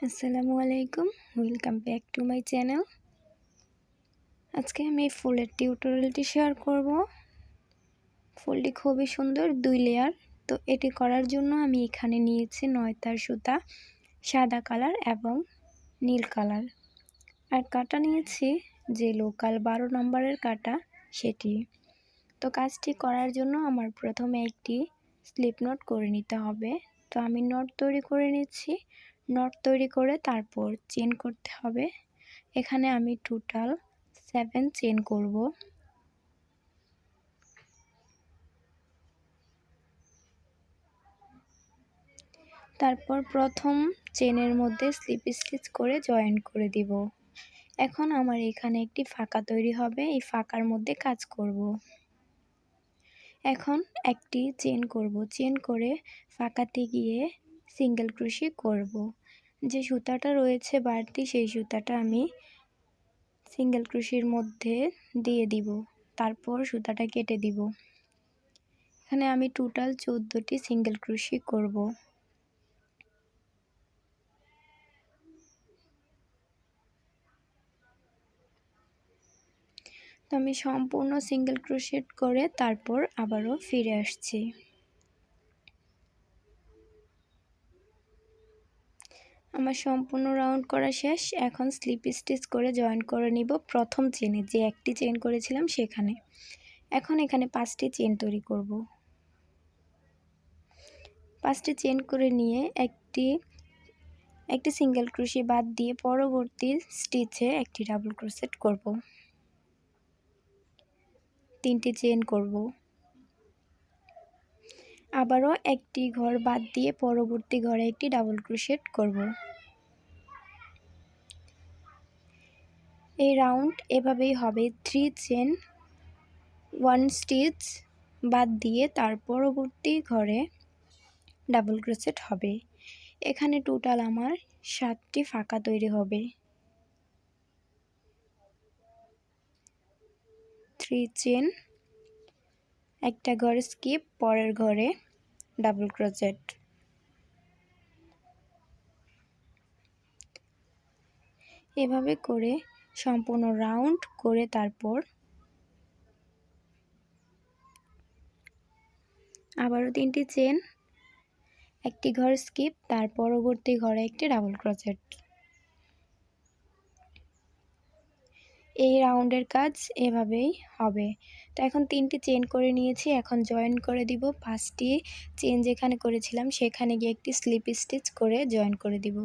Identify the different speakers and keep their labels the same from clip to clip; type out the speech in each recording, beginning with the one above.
Speaker 1: আসসালামু আলাইকুম, welcome back to my channel. আজকে আমি ফুলের টিউটোরিয়ালটি শেয়ার করব। ফুলটি খুবই সুন্দর, 2 লেয়ার। তো এটি করার জন্য আমি এখানে নিয়েছি 9 তার সুতা, সাদা কালার এবং নীল কালার, আর কাটা নিয়েছি যে লোকাল 12 নম্বরের কাটা সেটি। তো কাজটি করার জন্য আমার প্রথমে একটি স্লিপ নট করে নিতে হবে। তো আমি নট তৈরি করে নিচ্ছি। নট তৈরি করে তারপর চেন করতে হবে। এখানে আমি টোটাল 7 চেন করব। তারপর প্রথম চেনের মধ্যে স্লিপ স্টিচ করে জয়েন করে দিব। এখন আমার এখানে একটি ফাঁকা তৈরি হবে, এই ফাঁকার মধ্যে কাজ করব। এখন একটি চেন করব, চেন করে ফাঁকাতে গিয়ে সিঙ্গেল ক্রোশে করব। যে সুতাটা রয়েছে বাড়তি সেই সুতাটা আমি সিঙ্গেল ক্রোশের মধ্যে দিয়ে দিব, তারপর সুতাটা কেটে দিব। এখানে আমি টোটাল 14টি সিঙ্গেল ক্রোশে করব। তো আমি সম্পূর্ণ সিঙ্গেল ক্রোশেট করে তারপর আবারও ফিরে আসছি। আমার সম্পূর্ণ রাউন্ড করা শেষ। এখন স্লিপ স্টিচ করে জয়েন করে নিব প্রথম চেনে, যে একটি চেন করেছিলাম সেখানে। এখন এখানে 5টি চেন তৈরি করব। 5টি চেন করে নিয়ে একটি সিঙ্গেল ক্রোশে বাদ দিয়ে পরবর্তী স্টিচে একটি ডাবল ক্রোশেট করব। 3টি চেন করব। আবারও একটি ঘর বাদ দিয়ে পরবর্তী ঘরে একটি ডাবল ক্রোশেট করব। এই রাউন্ড এভাবেই হবে। 3 চেন 1 স্টিচ বাদ দিয়ে তার পরবর্তী ঘরে ডাবল ক্রোশেট হবে। এখানে টোটাল আমার 7টি ফাঁকা তৈরি হবে। 3 চেন, একটা ঘর স্কিপ, পরের ঘরে ডাবল ক্রোশেট। এভাবে করে সম্পূর্ণ রাউন্ড করে তারপর আবারও 3টি চেন, একটি ঘর স্কিপ, তার পরবর্তী ঘরে একটি ডাবল ক্রোশেট। এই রাউন্ডের কাজ এভাবেই হবে। তো এখন 3টি চেন করে নিয়েছি, এখন জয়েন করে দিব। 5টি চেন যেখানে করেছিলাম সেখানে গিয়ে একটি স্লিপ স্টিচ করে জয়েন করে দিব।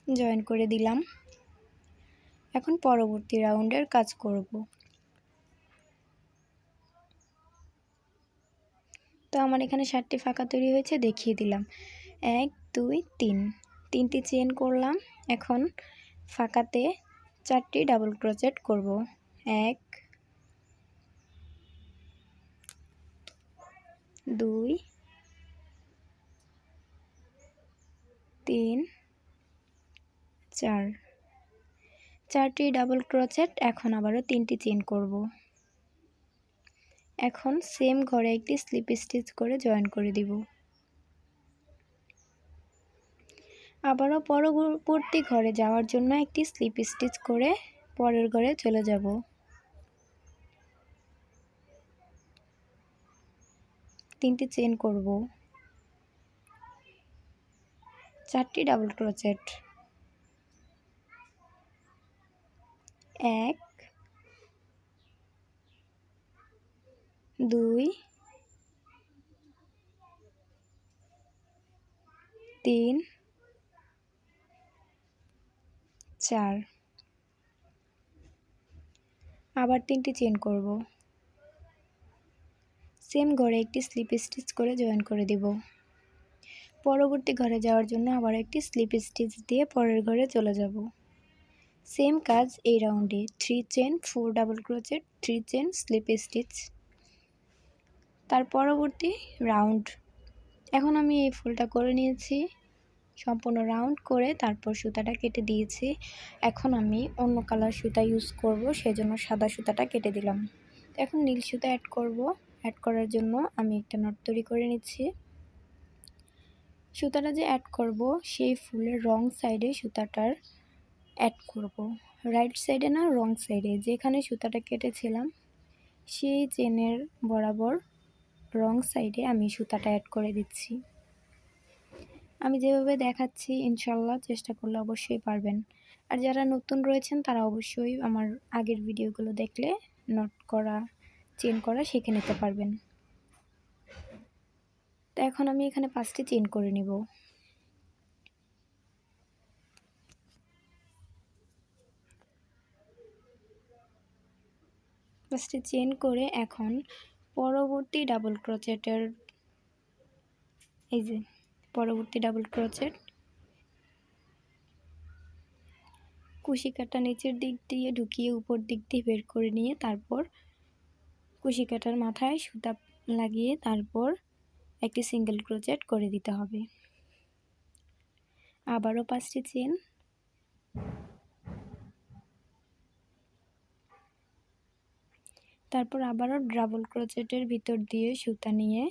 Speaker 1: জয়েন করে দিলাম। এখন পরবর্তী রাউন্ডের কাজ করব। তো আমার এখানে 7টি ফাঁকা তৈরি হয়েছে, দেখিয়ে দিলাম। 1 2 3, 3টি চেন করলাম। এখন ফাঁকাতে 4টি ডাবল ক্রোশেট করব। 1 2 3 4, 4টি ডাবল ক্রোশেট। এখন আবারও 3টি চেন করব। এখন সেম ঘরে একটি স্লিপ স্টিচ করে জয়েন করে দিব। আবারও পরবর্তী ঘরে যাওয়ার জন্য একটি স্লিপ স্টিচ করে পরের ঘরে চলে যাব। 3টি চেন করব। 4টি ডাবল ক্রোশেট। 1 2 3 4, আবার 3টি চেন করব। সেম ঘরে একটি স্লিপ স্টিচ করে জয়েন করে দিব। পরবর্তী ঘরে যাওয়ার জন্য আবার একটি স্লিপ স্টিচ দিয়ে পরের ঘরে চলে যাব। সেম কাজ এই রাউন্ডে। 3 chain, 4 double crochet, 3 chain, slip stitch. তার পরবর্তী রাউন্ড। এখন আমি এই ফুলটা করে নিয়েছি, সম্পূর্ণ রাউন্ড করে তারপর সুতাটা কেটে দিয়েছি। এখন আমি অন্য কালার সুতা ইউজ করব, সেজন্য সাদা সুতাটা কেটে দিলাম। এখন নীল সুতা অ্যাড করব। অ্যাড করার জন্য আমি একটা নট তৈরি করে নিচ্ছি। সুতাটা যে অ্যাড করব সেই ফুলের রং সাইডে সুতাটার অ্যাড করব, রাইট সাইডে না, রং সাইডে, যেখানে সুতাটা কেটেছিলাম সেই চেনের বরাবর রং সাইডে আমি সুতাটা অ্যাড করে দিচ্ছি। আমি যেভাবে দেখাচ্ছি ইনশাল্লাহ চেষ্টা করলে অবশ্যই পারবেন। আর যারা নতুন রয়েছেন তারা অবশ্যই আমার আগের ভিডিওগুলো দেখলে নট করা, চেন করা শিখে নিতে পারবেন। তো এখন আমি এখানে 5টি চেন করে নিব। ফার্স্টে চেন করে এখন পরবর্তী ডাবল ক্রোচেটের, এই যে পরবর্তী ডাবল ক্রোচেট, কুশিকাটা নিচের দিক দিয়ে ঢুকিয়ে উপর দিক দিয়ে বের করে নিয়ে তারপর কুশিকাটার মাথায় সুতা লাগিয়ে তারপর একটি সিঙ্গেল ক্রোচেট করে দিতে হবে। আবারও 5টি চেন, তারপর আবারও ডাবল ক্রোচেটের ভিতর দিয়ে সুতা নিয়ে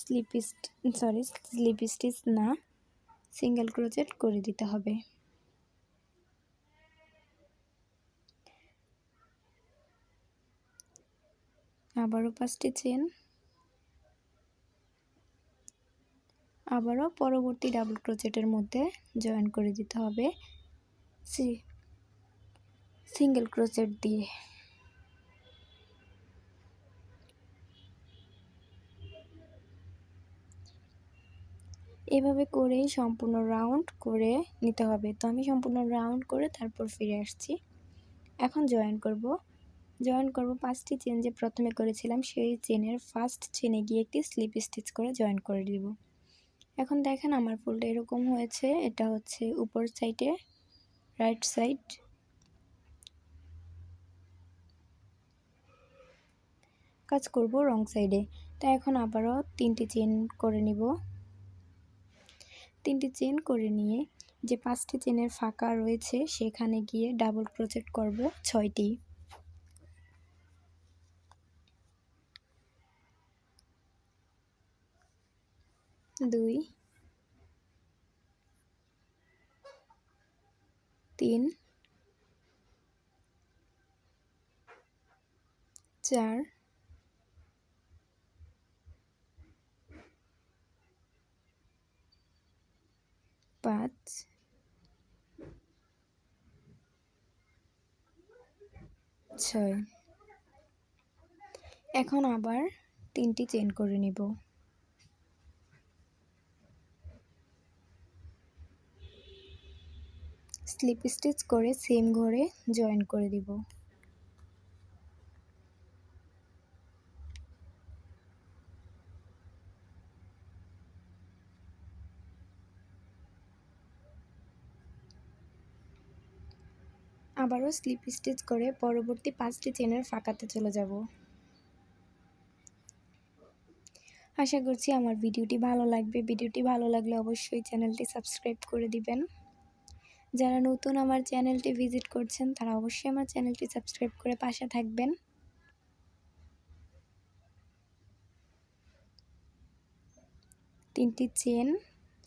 Speaker 1: স্লিপ স্টিচ না, সিঙ্গেল ক্রোচেট করে দিতে হবে। আবারও 5টি চেন, আবারও পরবর্তী ডাবল ক্রোচেটের মধ্যে জয়েন করে দিতে হবে সিঙ্গেল ক্রোচেট দিয়ে। এভাবে করেই সম্পূর্ণ রাউন্ড করে নিতে হবে। তো আমি সম্পূর্ণ রাউন্ড করে তারপর ফিরে আসছি। এখন জয়েন করব 5টি চেন যে প্রথমে করেছিলাম সেই চেনের ফার্স্ট চেনে গিয়ে একটি স্লিপ স্টিচ করে জয়েন করে দিব। এখন দেখেন আমার ফুলটা এরকম হয়েছে। এটা হচ্ছে উপর সাইডে, রাইট সাইড, কাজ করব রং সাইডে। তো এখন আবারও 3টি চেন করে নিব। 3টি চেন করে নিয়ে যে 5টি চেনের ফাঁকা রয়েছে সেখানে গিয়ে ডাবল ক্রোচেট করব 6টি। 2 3 4 5 6। এখন আবার 3টি চেন করে নিব। স্লিপ স্টিচ করে সেম ঘরে জয়েন করে দিব। আবারও স্লিপ স্টিচ করে পরবর্তী 5টি চেনের ফাঁকাতে চলে যাব। আশা করছি আমার ভিডিওটি ভালো লাগবে। ভিডিওটি ভালো লাগলে অবশ্যই চ্যানেলটি সাবস্ক্রাইব করে দিবেন। যারা নতুন আমার চ্যানেলটি ভিজিট করছেন তারা অবশ্যই আমার চ্যানেলটি সাবস্ক্রাইব করে পাশে থাকবেন। তিনটি চেন,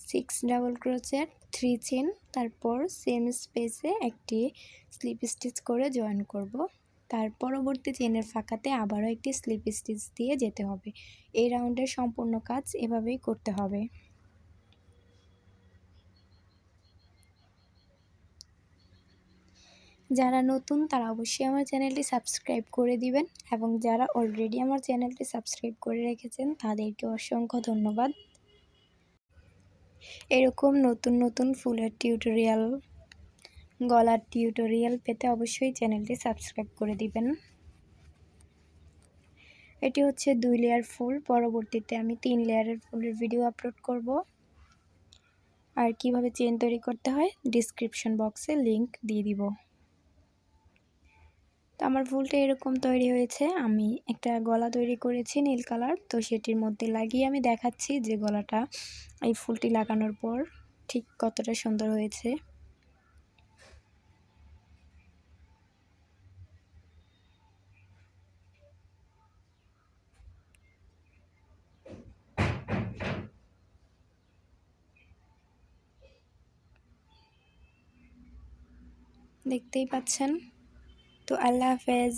Speaker 1: 6 ডাবল ক্রোচেট, 3 চেন, তারপর সেম স্পেসে একটি স্লিপ স্টিচ করে জয়েন করব। তার পরবর্তী চেনের ফাঁকাতে আবারও একটি স্লিপ স্টিচ দিয়ে যেতে হবে। এই রাউন্ডের সম্পূর্ণ কাজ এভাবেই করতে হবে। যারা নতুন তারা অবশ্যই আমার চ্যানেলটি সাবস্ক্রাইব করে দিবেন এবং যারা অলরেডি আমার চ্যানেলটি সাবস্ক্রাইব করে রেখেছেন তাদেরকে অসংখ্য ধন্যবাদ। এরকম নতুন নতুন ফুলের টিউটোরিয়াল, গলার টিউটোরিয়াল পেতে অবশ্যই চ্যানেলটি সাবস্ক্রাইব করে দিবেন। এটি হচ্ছে 2 লেয়ার ফুল। পরবর্তীতে আমি 3 লেয়ারের ফুলের ভিডিও আপলোড করব। আর কিভাবে চেন তৈরি করতে হয় ডিসক্রিপশন বক্সে লিংক দিয়ে দিব। তো আমার ফুলটা এরকম তৈরি হয়েছে। আমি একটা গলা তৈরি করেছি নীল কালার, তো সেটির মধ্যে লাগিয়ে আমি দেখাচ্ছি যে গলাটা এই ফুলটি লাগানোর পর ঠিক কতটা সুন্দর হয়েছে। দেখতেই পাচ্ছেন। তো আল্লাহ হাফেজ।